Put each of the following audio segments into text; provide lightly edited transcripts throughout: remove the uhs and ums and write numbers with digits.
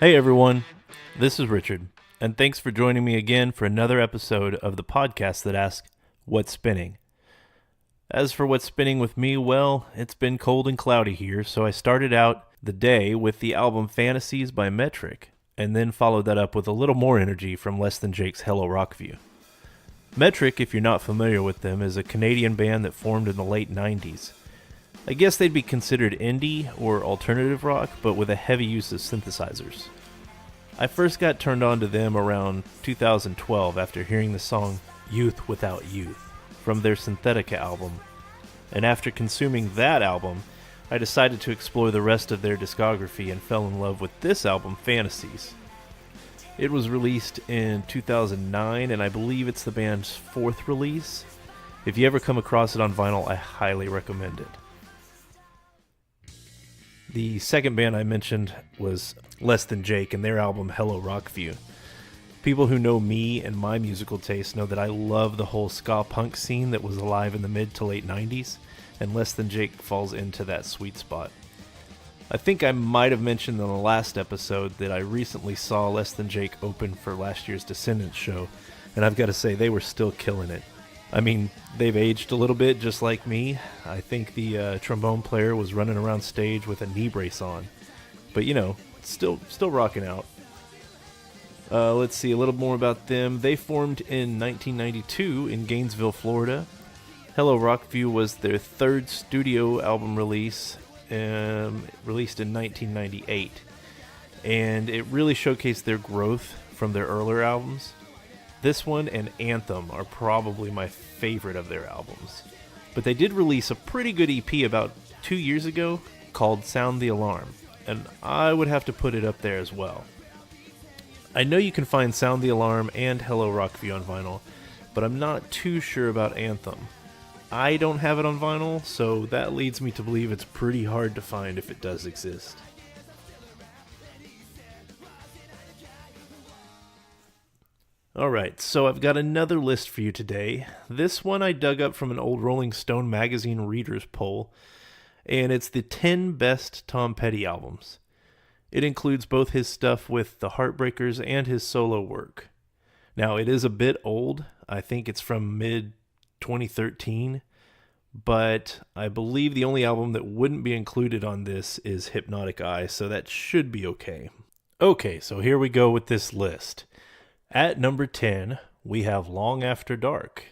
Hey everyone, this is Richard, and thanks for joining me again for another episode of the podcast that asks, What's Spinning? As for what's spinning with me, well, it's been cold and cloudy here, so I started out the day with the album Fantasies by Metric, and then followed that up with a little more energy from Less Than Jake's Hello Rockview. Metric, if you're not familiar with them, is a Canadian band that formed in the late 90s. I guess they'd be considered indie or alternative rock, but with a heavy use of synthesizers. I first got turned on to them around 2012 after hearing the song Youth Without Youth from their Synthetica album, and after consuming that album, I decided to explore the rest of their discography and fell in love with this album, Fantasies. It was released in 2009, and I believe it's the band's fourth release. If you ever come across it on vinyl, I highly recommend it. The second band I mentioned was Less Than Jake and their album Hello Rockview. People who know me and my musical taste know that I love the whole ska punk scene that was alive in the mid to late 90s, and Less Than Jake falls into that sweet spot. I think I might have mentioned in the last episode that I recently saw Less Than Jake open for last year's Descendants show, and I've got to say they were still killing it. I mean, they've aged a little bit just like me. I think the trombone player was running around stage with a knee brace on. But you know, still rocking out. Let's see a little more about them. They formed in 1992 in Gainesville, Florida. Hello Rockview was their third studio album release, released in 1998. And it really showcased their growth from their earlier albums. This one and Anthem are probably my favorite of their albums. But they did release a pretty good EP about 2 years ago called Sound the Alarm, and I would have to put it up there as well. I know you can find Sound the Alarm and Hello Rockview on vinyl, but I'm not too sure about Anthem. I don't have it on vinyl, so that leads me to believe it's pretty hard to find if it does exist. Alright, so I've got another list for you today. This one I dug up from an old Rolling Stone magazine readers poll, and it's the 10 best Tom Petty albums. It includes both his stuff with the Heartbreakers and his solo work. Now, it is a bit old. I think it's from mid-2013, but I believe the only album that wouldn't be included on this is Hypnotic Eye, so that should be okay. Okay, so here we go with this list. At number 10, we have Long After Dark,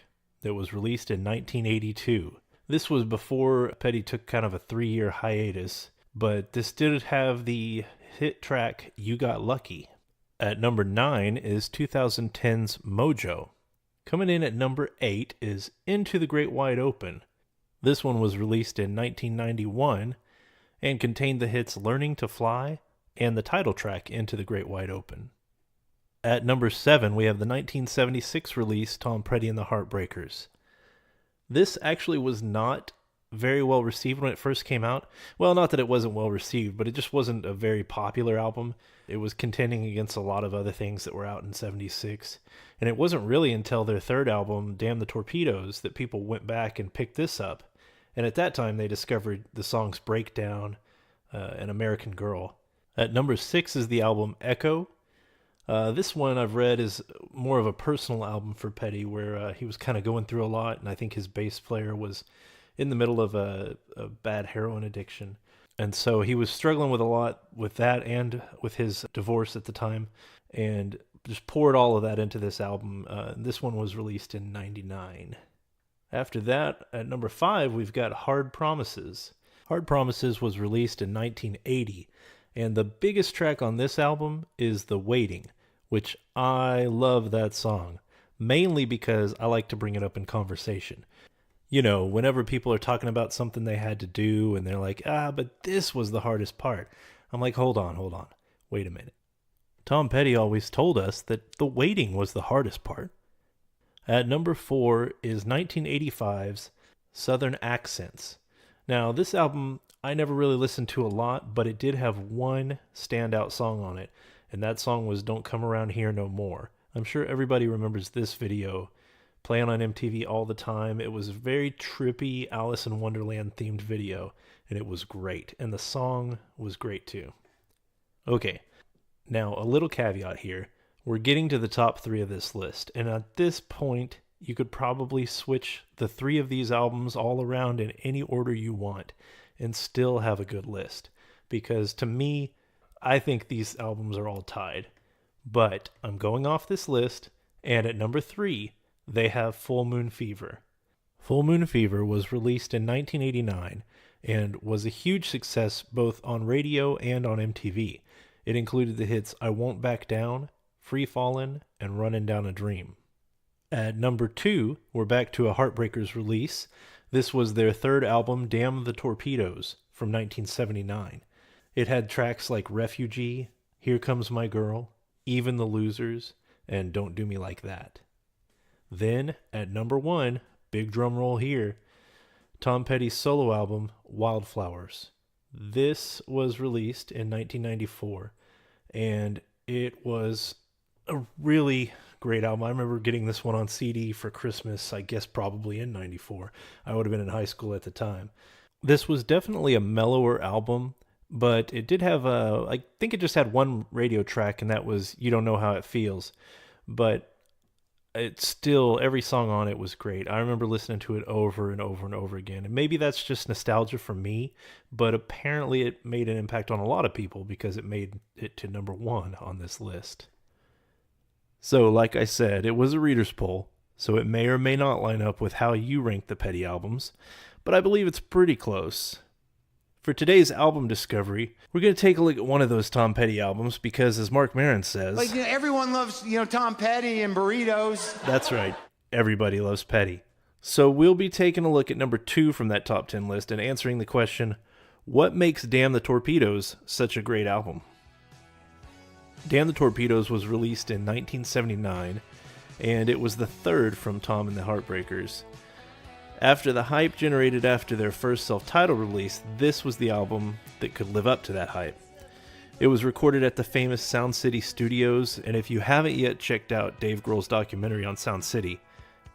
that was released in 1982. This was before Petty took kind of a 3-year hiatus, but this did have the hit track You Got Lucky. At number 9 is 2010's Mojo. Coming in at number 8 is Into the Great Wide Open. This one was released in 1991 and contained the hits Learning to Fly and the title track Into the Great Wide Open. At number 7, we have the 1976 release Tom Petty and the Heartbreakers. This actually was not very well received when it first came out. Well, not that it wasn't well received, but it just wasn't a very popular album. It was contending against a lot of other things that were out in 76. And it wasn't really until their third album, Damn the Torpedoes, that people went back and picked this up. And at that time, they discovered the songs Breakdown and American Girl. At number 6 is the album Echo. This one I've read is more of a personal album for Petty, where he was kind of going through a lot, and I think his bass player was in the middle of a bad heroin addiction. And so he was struggling with a lot with that and with his divorce at the time, and just poured all of that into this album. This one was released in 99. After that, at number 5, we've got Hard Promises. Hard Promises was released in 1980, and the biggest track on this album is The Waiting, which I love that song, mainly because I like to bring it up in conversation. You know, whenever people are talking about something they had to do and they're like, but this was the hardest part. I'm like, hold on, wait a minute. Tom Petty always told us that the waiting was the hardest part. At number 4 is 1985's Southern Accents. Now, this album I never really listened to a lot, but it did have one standout song on it, and that song was Don't Come Around Here No More. I'm sure everybody remembers this video playing on MTV all the time. It was a very trippy Alice in Wonderland themed video, and it was great. And the song was great too. Okay, Now, a little caveat here. We're getting to the top three of this list, and at this point, you could probably switch the three of these albums all around in any order you want and still have a good list. Because to me, I think these albums are all tied. But I'm going off this list, and at number 3, they have Full Moon Fever. Full Moon Fever was released in 1989 and was a huge success both on radio and on MTV. It included the hits I Won't Back Down, Free Fallin', and Runnin' Down a Dream. At number 2, we're back to a Heartbreakers release. This was their third album, Damn the Torpedoes, from 1979. It had tracks like Refugee, Here Comes My Girl, Even the Losers, and Don't Do Me Like That. Then, at number 1, big drum roll here, Tom Petty's solo album, Wildflowers. This was released in 1994, and it was a really great album. I remember getting this one on CD for Christmas, I guess probably in 94. I would have been in high school at the time. This was definitely a mellower album, but it did have I think it just had one radio track, and that was You Don't Know How It Feels. But it's still, every song on it was great. I remember listening to it over and over and over again. And maybe that's just nostalgia for me, but apparently it made an impact on a lot of people because it made it to number 1 on this list. So, like I said, it was a reader's poll, so it may or may not line up with how you rank the Petty albums, but I believe it's pretty close. For today's album discovery, we're going to take a look at one of those Tom Petty albums because, as Mark Maron says... everyone loves, Tom Petty and burritos. That's right. Everybody loves Petty. So we'll be taking a look at number 2 from that top 10 list and answering the question, what makes Damn the Torpedoes such a great album? Damn the Torpedoes was released in 1979, and it was the third from Tom and the Heartbreakers. After the hype generated after their first self-titled release, this was the album that could live up to that hype. It was recorded at the famous Sound City Studios, and if you haven't yet checked out Dave Grohl's documentary on Sound City,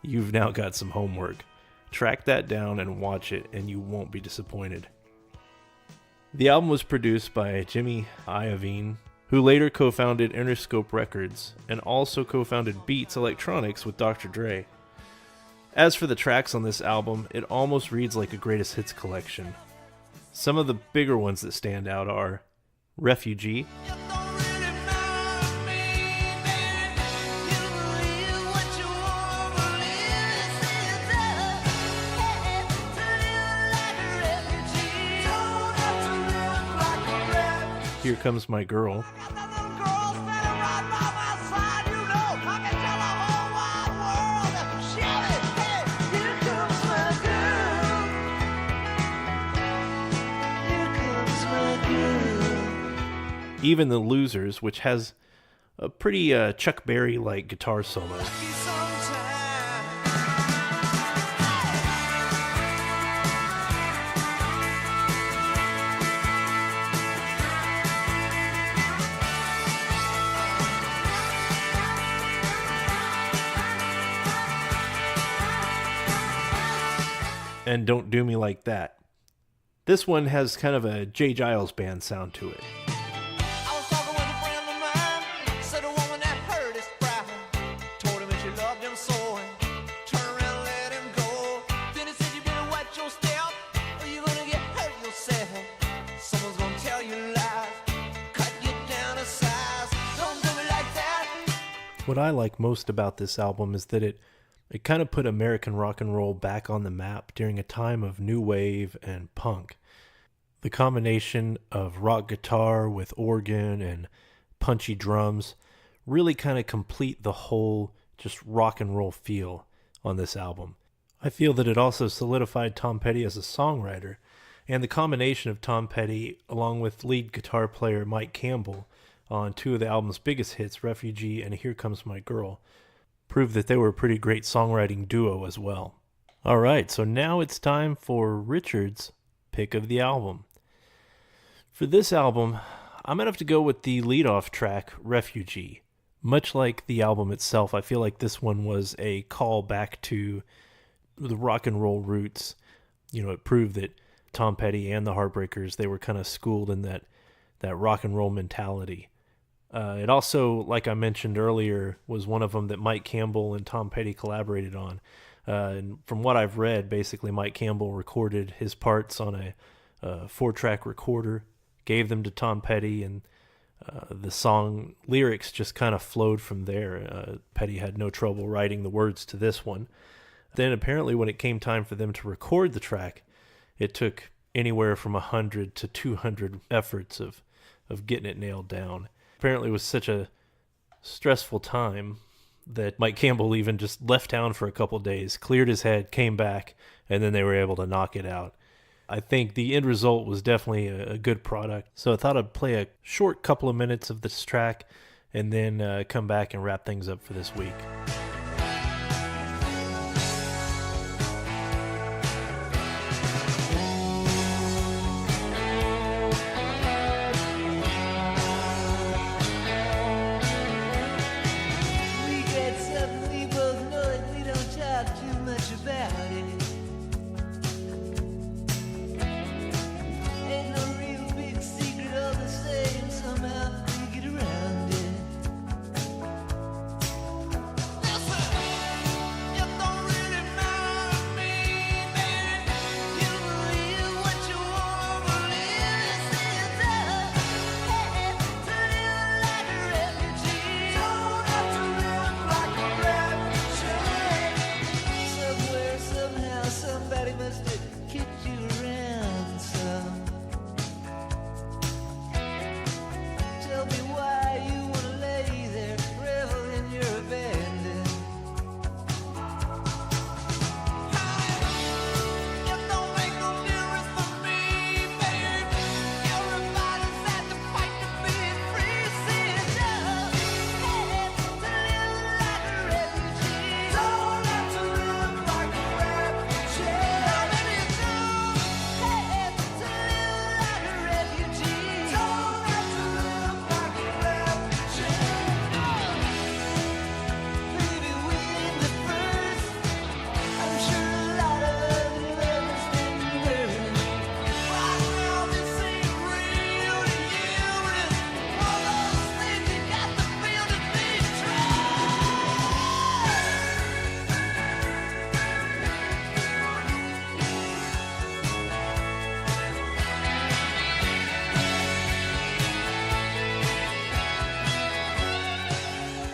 you've now got some homework. Track that down and watch it, and you won't be disappointed. The album was produced by Jimmy Iovine, who later co-founded Interscope Records, and also co-founded Beats Electronics with Dr. Dre. As for the tracks on this album, it almost reads like a greatest hits collection. Some of the bigger ones that stand out are Refugee, Here Comes My Girl, Even the Losers, which has a pretty Chuck Berry-like guitar solo. And Don't Do Me Like That. This one has kind of a Jay Giles band sound to it. What I like most about this album is that it kind of put American rock and roll back on the map during a time of new wave and punk. The combination of rock guitar with organ and punchy drums really kind of complete the whole just rock and roll feel on this album. I feel that it also solidified Tom Petty as a songwriter, and the combination of Tom Petty along with lead guitar player Mike Campbell on 2 of the album's biggest hits, Refugee and Here Comes My Girl, proved that they were a pretty great songwriting duo as well. Alright, so now it's time for Richard's pick of the album. For this album, I'm going to have to go with the lead-off track, Refugee. Much like the album itself, I feel like this one was a call back to the rock and roll roots. It proved that Tom Petty and the Heartbreakers, they were kind of schooled in that rock and roll mentality. It also, like I mentioned earlier, was one of them that Mike Campbell and Tom Petty collaborated on. And from what I've read, basically Mike Campbell recorded his parts on a 4-track recorder, gave them to Tom Petty, and the song lyrics just kind of flowed from there. Petty had no trouble writing the words to this one. Then apparently when it came time for them to record the track, it took anywhere from 100 to 200 efforts of getting it nailed down. Apparently it was such a stressful time that Mike Campbell even just left town for a couple days, cleared his head, came back, and then they were able to knock it out. I think the end result was definitely a good product. So I thought I'd play a short couple of minutes of this track and then come back and wrap things up for this week.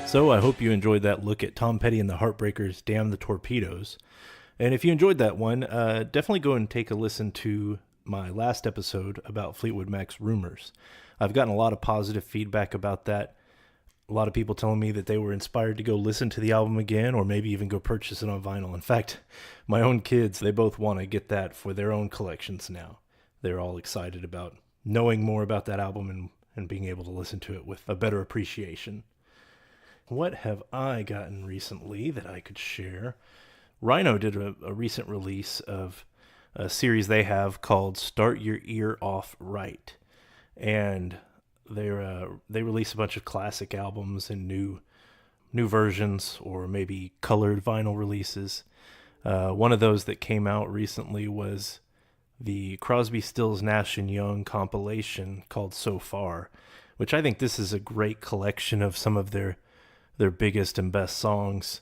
So I hope you enjoyed that look at Tom Petty and the Heartbreakers' Damn the Torpedoes. And if you enjoyed that one, definitely go and take a listen to my last episode about Fleetwood Mac's Rumors. I've gotten a lot of positive feedback about that. A lot of people telling me that they were inspired to go listen to the album again or maybe even go purchase it on vinyl. In fact, my own kids, they both want to get that for their own collections now. They're all excited about knowing more about that album and being able to listen to it with a better appreciation. What have I gotten recently that I could share? Rhino did a recent release of a series they have called Start Your Ear Off Right. And they release a bunch of classic albums and new versions or maybe colored vinyl releases. One of those that came out recently was the Crosby, Stills, Nash & Young compilation called So Far, which I think this is a great collection of some of their biggest and best songs.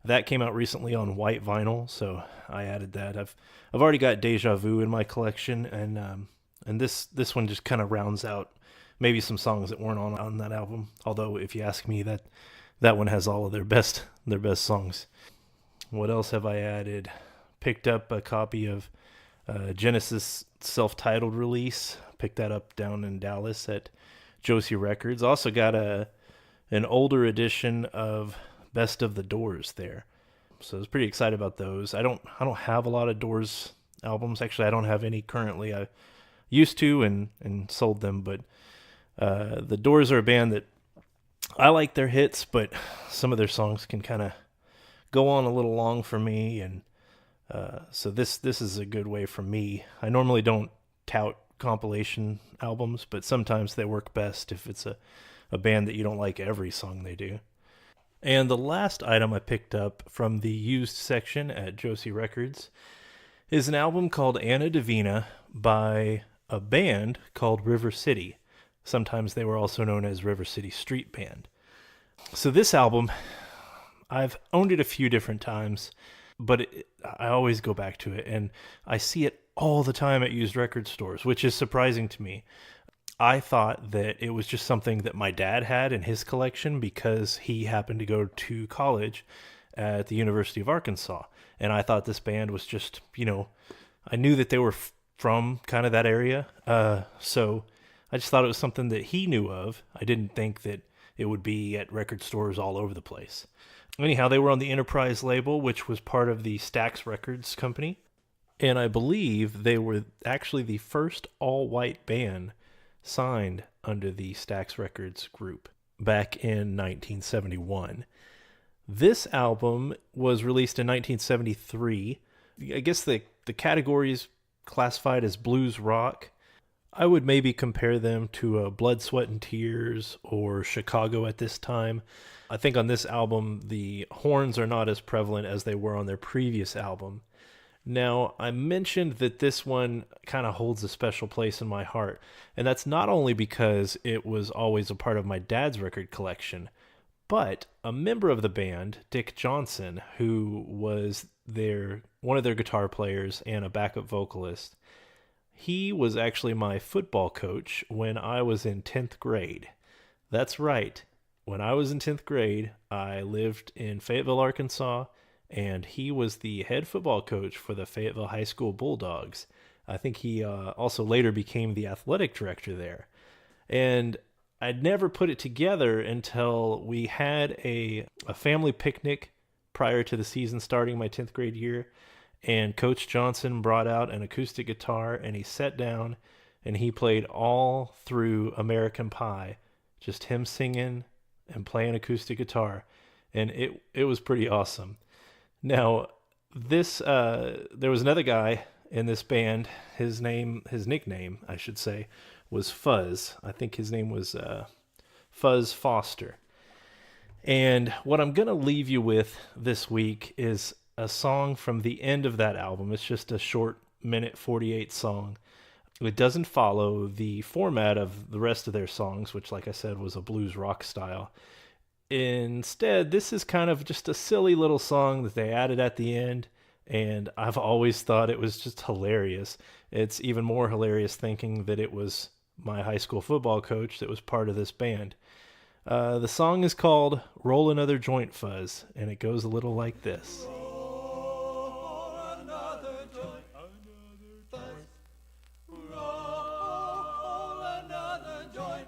That came out recently on white vinyl, so I added that. I've already got Deja Vu in my collection, and this one just kind of rounds out maybe some songs that weren't on that album. Although if you ask me, that one has all of their best songs. What else have I added? Picked up a copy of Genesis self-titled release. Picked that up down in Dallas at Josey Records. Also got an older edition of Best of the Doors there. So I was pretty excited about those. I don't have a lot of Doors albums. Actually, I don't have any currently. I used to and sold them, but the Doors are a band that I like their hits, but some of their songs can kind of go on a little long for me, and so this is a good way for me. I normally don't tout compilation albums, but sometimes they work best if it's a band that you don't like every song they do. And the last item I picked up from the used section at Josey Records is an album called Anna Divina by a band called River City. Sometimes they were also known as River City Street Band. So this album, I've owned it a few different times, but I always go back to it, and I see it all the time at used record stores, which is surprising to me. I thought that it was just something that my dad had in his collection because he happened to go to college at the University of Arkansas. And I thought this band was just, I knew that they were from kind of that area. So I just thought it was something that he knew of. I didn't think that it would be at record stores all over the place. Anyhow, they were on the Enterprise label, which was part of the Stax Records company. And I believe they were actually the first all-white band signed under the Stax Records group back in 1971. This album was released in 1973. I guess the category is classified as blues rock. I would maybe compare them to Blood, Sweat, and Tears or Chicago at this time. I think on this album, the horns are not as prevalent as they were on their previous album. Now, I mentioned that this one kind of holds a special place in my heart, and that's not only because it was always a part of my dad's record collection, but a member of the band, Dick Johnson, who was one of their guitar players and a backup vocalist, he was actually my football coach when I was in 10th grade. That's right. When I was in 10th grade, I lived in Fayetteville, Arkansas, and he was the head football coach for the Fayetteville High School Bulldogs. I think he also later became the athletic director there. And I'd never put it together until we had a family picnic prior to the season starting my 10th grade year. And Coach Johnson brought out an acoustic guitar, and he sat down and he played all through American Pie, just him singing and playing acoustic guitar. And it was pretty awesome. Now, there was another guy in this band. His nickname, I should say, was Fuzz. I think his name was Fuzz Foster. And what I'm going to leave you with this week is a song from the end of that album. It's just a short 1:48 song. It doesn't follow the format of the rest of their songs, which, like I said, was a blues rock style. Instead, this is kind of just a silly little song that they added at the end, and I've always thought it was just hilarious. It's even more hilarious thinking that it was my high school football coach that was part of this band. The song is called Roll Another Joint, Fuzz, and it goes a little like this. Roll another joint, Fuzz. Roll another joint,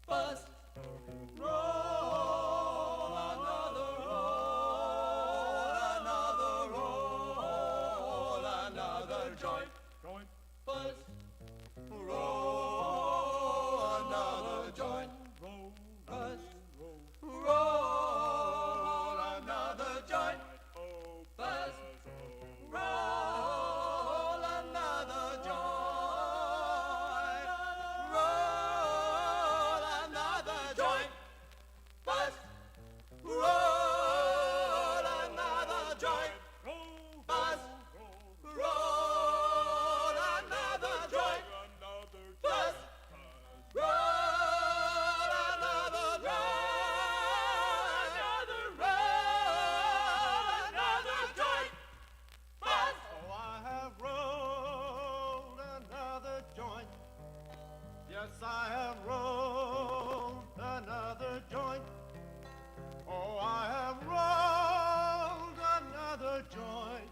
Fuzz. Roll another joint, Fuzz. Roll another joint, Fuzz. Roll another joint, Fuzz. Roll another joint. Roll another joint, Fuzz. Roll another joint, Fuzz. Roll another joint, Fuzz. Roll another joint, Fuzz. Oh, I have rolled another joint. Yes, I have rolled another joint. Oh, I have rolled another joint.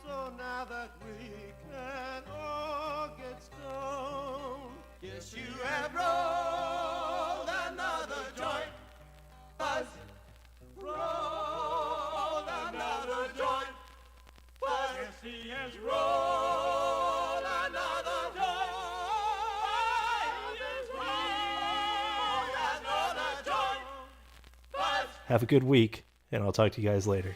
So now that we can all get stoned, yes, you have rolled another joint, Fuzz. Rolled another joint, Fuzz. Yes, he has rolled another joint. Yes, he has rolled a joint, Fuzz. Have a good week, and I'll talk to you guys later.